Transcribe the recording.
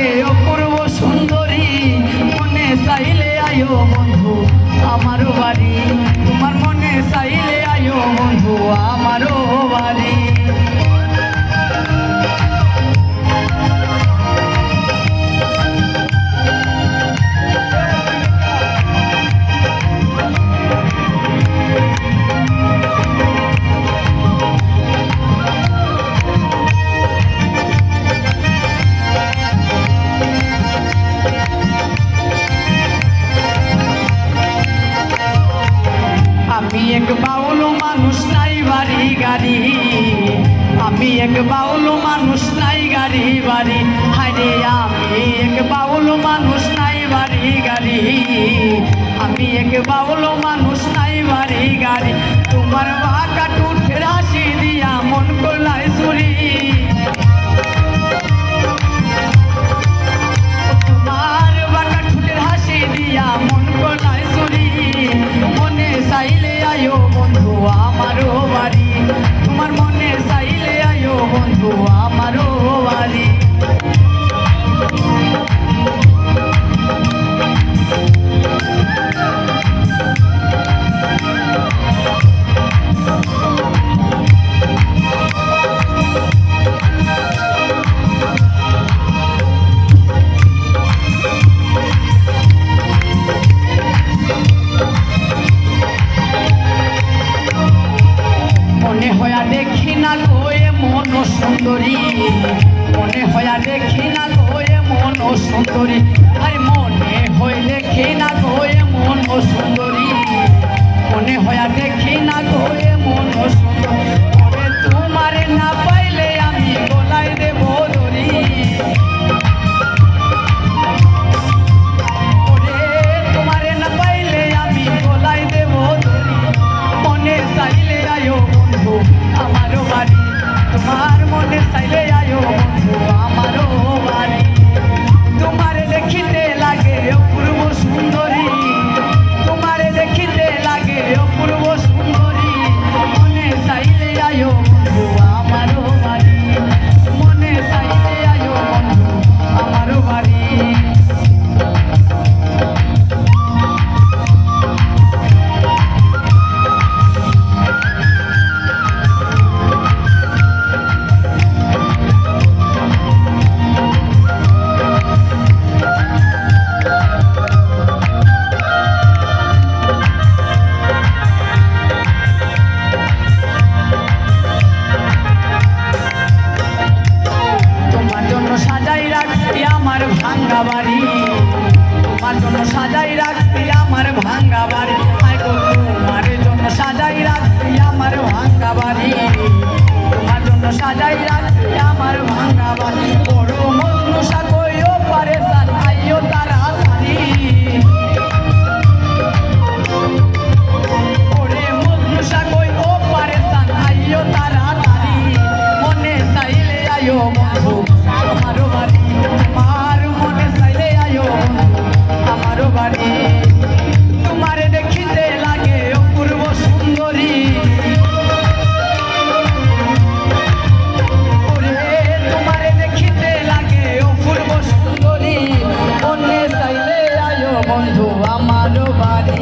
লাগে অপূর্ব সুন্দরী, মনে চাইলে আয়ো বন্ধু আমারও বাড়ি, তোমার মনে চাইলে আয়ো বন্ধু আমারও বাড়ি। আমি এক বাউল মানুষ নাই বাড়ি গাড়ি, আমি এক বাউল মানুষ নাই গাড়ি বাড়ি, হায়রে আমি এক বাউল মানুষ নাই বাড়ি গাড়ি, আমি এক বাউল মানুষ নাই বাড়ি গাড়ি। তোমার বাঁকা টুঠের হাসি দিয়া মন করলাই চুরি, তোমার বাঁকা টুঠের হাসি দিয়া মন করলাই চুরি, মনে চাইলে আয়ো বন্ধু আমারও বাড়ি, তোমার মনে চাইলে আয়ো বন্ধু আমারও বাড়ি। মনে হয়া দেখি না গোয়ে মন সুন্দরী, মনে হয়া দেখি না গোয়ে মন সুন্দরী, আরে মনে হয়ে দেখি না গোয়ে মন সুন্দরী, মনে হয়া দেখি না গোয়ে মন সুন্দরী, ওরে তোমারে না পাইলে আমি গলায় দেব দড়ি, ওরে তোমারে না পাইলে আমি গলায় দেব দড়ি, মনে চাইলে আয়ো বন্ধু আমারও বাড়ি, তোমার মনে চাইলে আয়ো বন্ধু আমারও বাড়ি। তোমারে দেখিতে লাগে অপূর্ব সুন্দরী, তোমারে দেখিতে লাগে অপূর্ব সুন্দরী, মনে চাইলে আয়ো বন্ধু আমারও বাড়ি, মনে চাইলে আয়ো বন্ধু আমারও বাড়ি। সাজাই রাখছি আমার ভাঙ্গা বাড়ি, তোমার জন্য সাজাই রাখছি আমার ভাঙ্গা বাড়ি, তোমার জন্য সাজাই রাখছি আমার ভাঙ্গা বাড়ি, তোমার জন্য সাজাই রাখছি আমার ভাঙ্গা বাড়ি। বড় মজনু সাগইও পারে সাইও তাড়াতাড়ি, ওরে মজনু সাগইও পারে সাইও তাড়াতাড়ি, মনে চাইলে আয়ো বন্ধু আমারও বাড়ি, তোমার মনে চাইলে আয়ো আমারও বাড়ি। তোমারে দেখিতে লাগে অপূর্ব সুন্দরী, ওরে তোমারে দেখিতে লাগে অপূর্ব সুন্দরী, মনে চাইলে আয়ো বন্ধু আমারও বাড়ি।